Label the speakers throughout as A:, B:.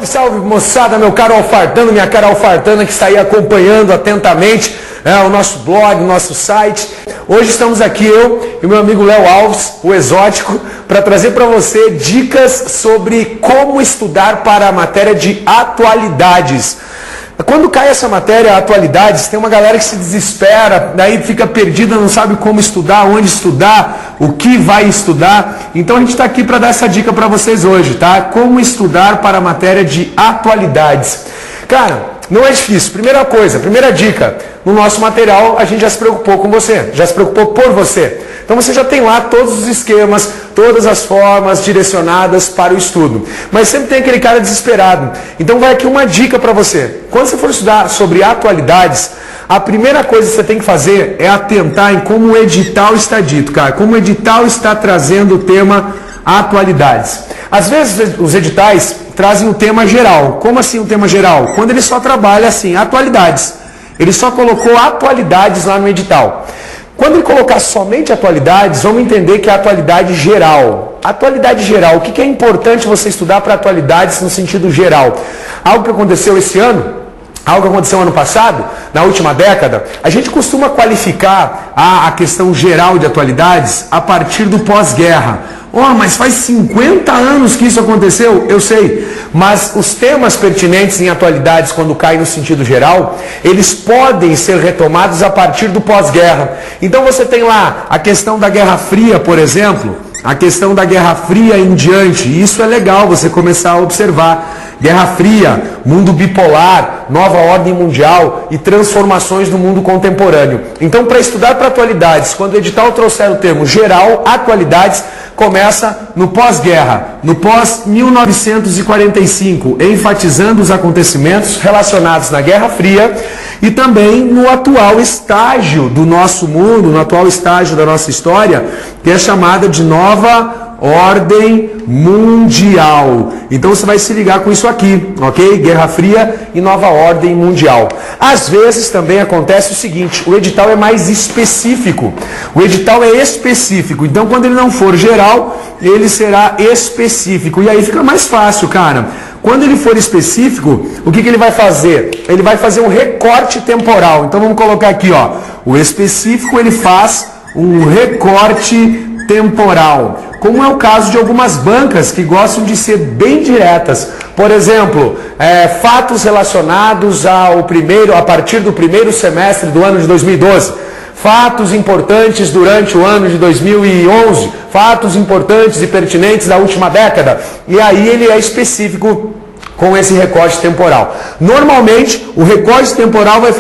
A: Salve moçada, meu caro Alfartano, minha cara Alfartana que está aí acompanhando atentamente o nosso blog, o nosso site. Hoje estamos aqui, eu e meu amigo Léo Alves, o exótico, para trazer para você dicas sobre como estudar para a matéria de atualidades. Quando cai essa matéria, atualidades, tem uma galera que se desespera, daí fica perdida, não sabe como estudar, onde estudar, o que vai estudar. Então a gente está aqui para dar essa dica para vocês hoje, tá? Como estudar para a matéria de atualidades. Cara, não é difícil. Primeira coisa, primeira dica, no nosso material a gente já se preocupou com você, já se preocupou por você. Então você já tem lá todos os esquemas, todas as formas direcionadas para o estudo. Mas sempre tem aquele cara desesperado. Então vai aqui uma dica para você. Quando você for estudar sobre atualidades, a primeira coisa que você tem que fazer é atentar em como o edital está dito, cara. Como o edital está trazendo o tema atualidades. Às vezes os editais trazem o tema geral. Como assim o tema geral? Quando ele só trabalha assim, atualidades. Ele só colocou atualidades lá no edital. Quando ele colocar somente atualidades, vamos entender que é a atualidade geral. Atualidade geral, o que é importante você estudar para atualidades no sentido geral? Algo que aconteceu esse ano, algo que aconteceu ano passado, na última década, a gente costuma qualificar a questão geral de atualidades a partir do pós-guerra. Mas faz 50 anos que isso aconteceu, eu sei, mas os temas pertinentes em atualidades, quando caem no sentido geral, eles podem ser retomados a partir do pós-guerra. Então você tem lá a questão da Guerra Fria, por exemplo, a questão da Guerra Fria em diante, e isso é legal você começar a observar. Guerra Fria, mundo bipolar, nova ordem mundial e transformações no mundo contemporâneo. Então, para estudar para atualidades, quando o edital trouxer o termo geral, atualidades, começa no pós-guerra, no pós-1945, enfatizando os acontecimentos relacionados na Guerra Fria e também no atual estágio do nosso mundo, no atual estágio da nossa história, que é chamada de nova ordem mundial. Então você vai se ligar com isso aqui, ok? Guerra Fria e nova ordem mundial. Às vezes também acontece o seguinte, o edital é mais específico. O edital é específico, então quando ele não for geral, ele será específico. E aí fica mais fácil, cara. Quando ele for específico, o que ele vai fazer? Ele vai fazer um recorte temporal. Então vamos colocar aqui, ó. O específico ele faz um recorte temporal, como é o caso de algumas bancas que gostam de ser bem diretas. Por exemplo, fatos relacionados a partir do primeiro semestre do ano de 2012, fatos importantes durante o ano de 2011, fatos importantes e pertinentes da última década, e aí ele é específico com esse recorte temporal. Normalmente, o recorte temporal vai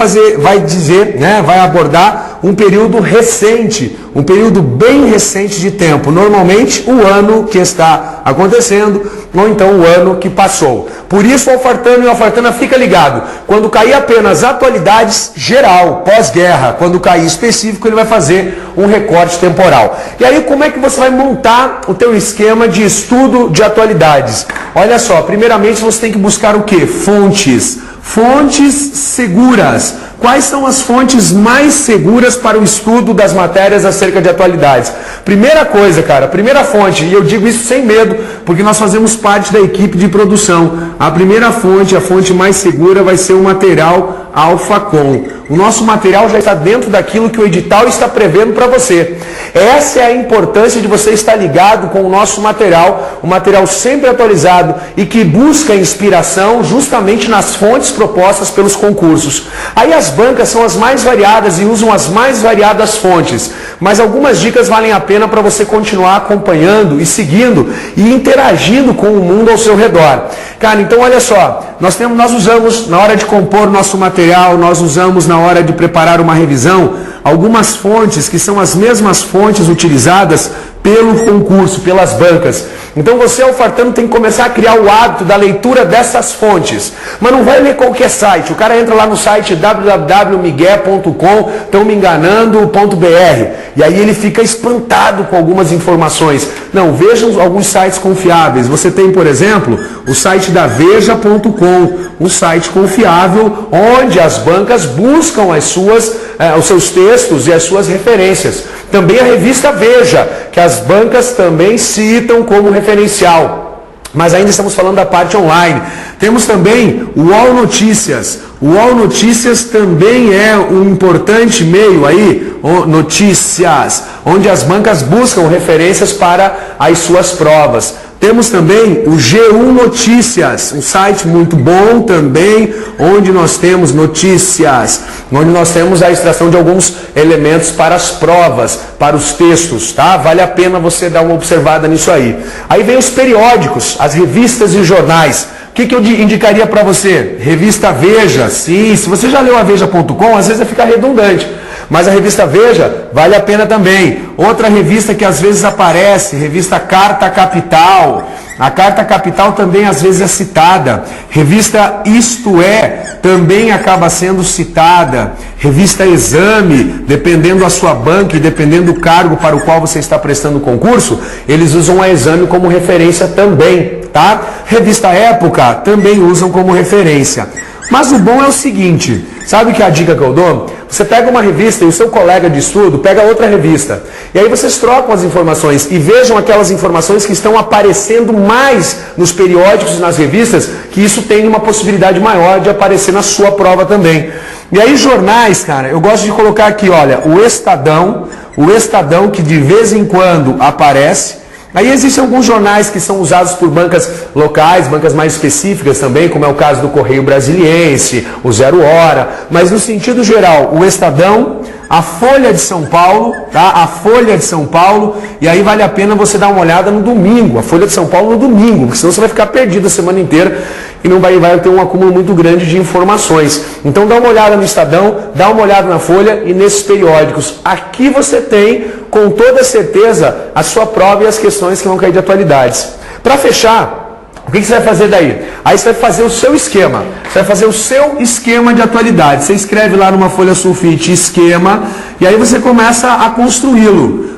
A: abordar um período recente, um período bem recente de tempo. Normalmente, o ano que está acontecendo, ou então o ano que passou. Por isso, o Alfartano e o Alfartana fica ligado. Quando cair apenas atualidades geral, pós-guerra, quando cair específico, ele vai fazer um recorte temporal. E aí, como é que você vai montar o teu esquema de estudo de atualidades? Olha só, primeiramente você tem que buscar o quê? Fontes. Fontes seguras. Quais são as fontes mais seguras para o estudo das matérias acerca de atualidades? Primeira coisa, cara, primeira fonte, e eu digo isso sem medo, porque nós fazemos parte da equipe de produção. A primeira fonte, a fonte mais segura vai ser o material Alfacom. O nosso material já está dentro daquilo que o edital está prevendo para você. Essa é a importância de você estar ligado com o nosso material, um material sempre atualizado e que busca inspiração justamente nas fontes propostas pelos concursos. Aí as bancas são as mais variadas e usam as mais variadas fontes, mas algumas dicas valem a pena para você continuar acompanhando e seguindo e interagindo com o mundo ao seu redor. Cara, então olha só, nós usamos na hora de compor nosso material, nós usamos na hora de preparar uma revisão, algumas fontes que são as mesmas fontes utilizadas pelo concurso, pelas bancas. Então você, alfartano, tem que começar a criar o hábito da leitura dessas fontes. Mas não vai ler qualquer site. O cara entra lá no site www.miguel.com, estão me enganando.br. E aí ele fica espantado com algumas informações. Não, vejam alguns sites confiáveis. Você tem, por exemplo, o site da Veja.com, um site confiável onde as bancas buscam os seus textos e as suas referências. Também a revista Veja, que as bancas também citam como referencial. Mas ainda estamos falando da parte online. Temos também o UOL Notícias. O UOL Notícias também é um importante meio aí, notícias, onde as bancas buscam referências para as suas provas. Temos também o G1 Notícias, um site muito bom também, onde nós temos notícias, onde nós temos a extração de alguns elementos para as provas, para os textos, tá? Vale a pena você dar uma observada nisso aí. Aí vem os periódicos, as revistas e jornais. O que eu indicaria para você? Revista Veja, sim, se você já leu a Veja.com, às vezes vai ficar redundante. Mas a revista Veja vale a pena também. Outra revista que às vezes aparece, revista Carta Capital. A Carta Capital também às vezes é citada. Revista Isto É também acaba sendo citada. Revista Exame, dependendo da sua banca e dependendo do cargo para o qual você está prestando o concurso, eles usam a Exame como referência também, tá? Revista Época também usam como referência. Mas o bom é o seguinte, sabe que a dica que eu dou? Você pega uma revista e o seu colega de estudo pega outra revista. E aí vocês trocam as informações e vejam aquelas informações que estão aparecendo mais nos periódicos e nas revistas, que isso tem uma possibilidade maior de aparecer na sua prova também. E aí jornais, cara, eu gosto de colocar aqui, olha, o Estadão que de vez em quando aparece. Aí existem alguns jornais que são usados por bancas locais, bancas mais específicas também, como é o caso do Correio Brasiliense, o Zero Hora, mas no sentido geral, o Estadão, a Folha de São Paulo, tá? A Folha de São Paulo, e aí vale a pena você dar uma olhada no domingo, a Folha de São Paulo no domingo, porque senão você vai ficar perdido a semana inteira e não vai ter um acúmulo muito grande de informações. Então dá uma olhada no Estadão, dá uma olhada na Folha e nesses periódicos. Aqui você tem, com toda certeza, a sua prova e as questões que vão cair de atualidades. Para fechar, o que você vai fazer daí? Aí você vai fazer o seu esquema. Você vai fazer o seu esquema de atualidade. Você escreve lá numa folha sulfite esquema e aí você começa a construí-lo.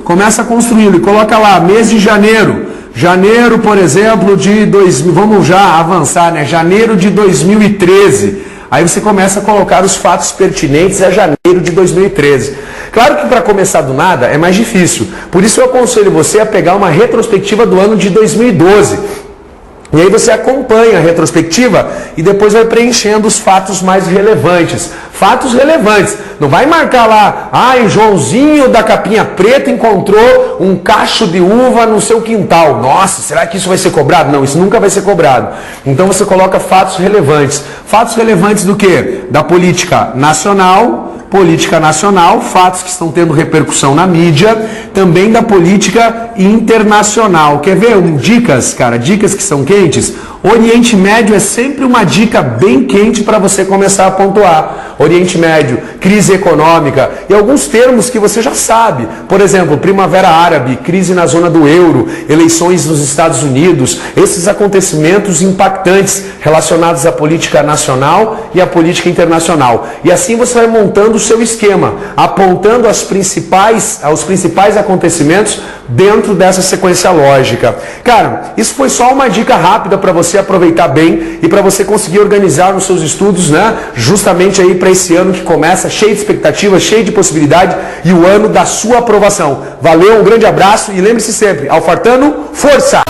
A: E coloca lá, mês de janeiro. Janeiro, por exemplo, de 2000, vamos já avançar, né? Janeiro de 2013. Aí você começa a colocar os fatos pertinentes a janeiro de 2013. Claro que para começar do nada é mais difícil. Por isso eu aconselho você a pegar uma retrospectiva do ano de 2012. E aí você acompanha a retrospectiva e depois vai preenchendo os fatos mais relevantes. Fatos relevantes. Não vai marcar lá, Joãozinho da capinha preta encontrou um cacho de uva no seu quintal. Nossa, será que isso vai ser cobrado? Não, isso nunca vai ser cobrado. Então você coloca fatos relevantes. Fatos relevantes do quê? Da política nacional, fatos que estão tendo repercussão na mídia, também da política internacional. Quer ver dicas, cara? Dicas que são quentes? Oriente Médio é sempre uma dica bem quente para você começar a pontuar. Oriente Médio, crise econômica e alguns termos que você já sabe. Por exemplo, Primavera Árabe, crise na zona do euro, eleições nos Estados Unidos, esses acontecimentos impactantes relacionados à política nacional e à política internacional. E assim você vai montando o seu esquema, apontando os principais acontecimentos dentro dessa sequência lógica. Cara, isso foi só uma dica rápida para você aproveitar bem e para você conseguir organizar os seus estudos, né? Justamente aí para esse ano que começa cheio de expectativas, cheio de possibilidade e o ano da sua aprovação. Valeu, um grande abraço e lembre-se sempre, alfartano, força!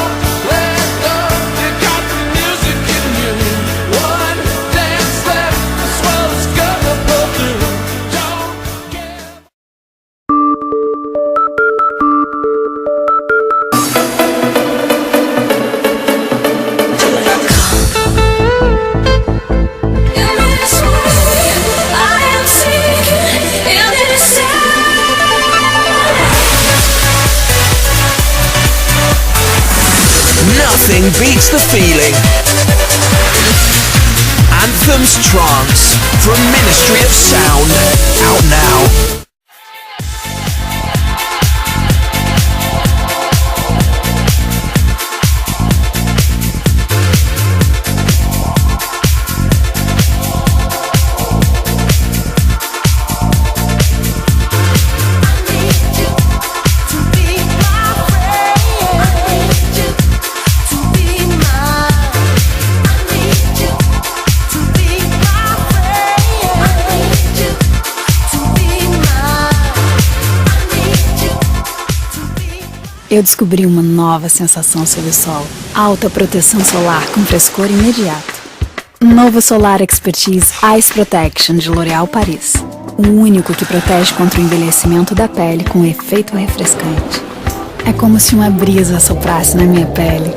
B: Nothing beats the feeling. Anthem's Trance from Ministry of Sound, out now.
C: Eu descobri uma nova sensação sob o sol. Alta proteção solar com frescor imediato. Novo Solar Expertise Ice Protection de L'Oréal Paris. O único que protege contra o envelhecimento da pele com efeito refrescante. É como se uma brisa soprasse na minha pele.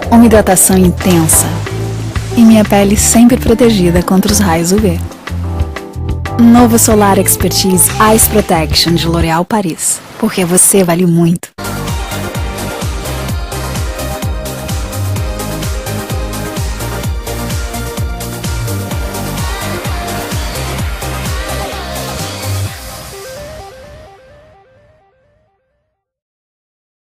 C: Uma hidratação intensa. E minha pele sempre protegida contra os raios UV. Novo Solar Expertise Ice Protection de L'Oréal Paris. Porque você vale muito.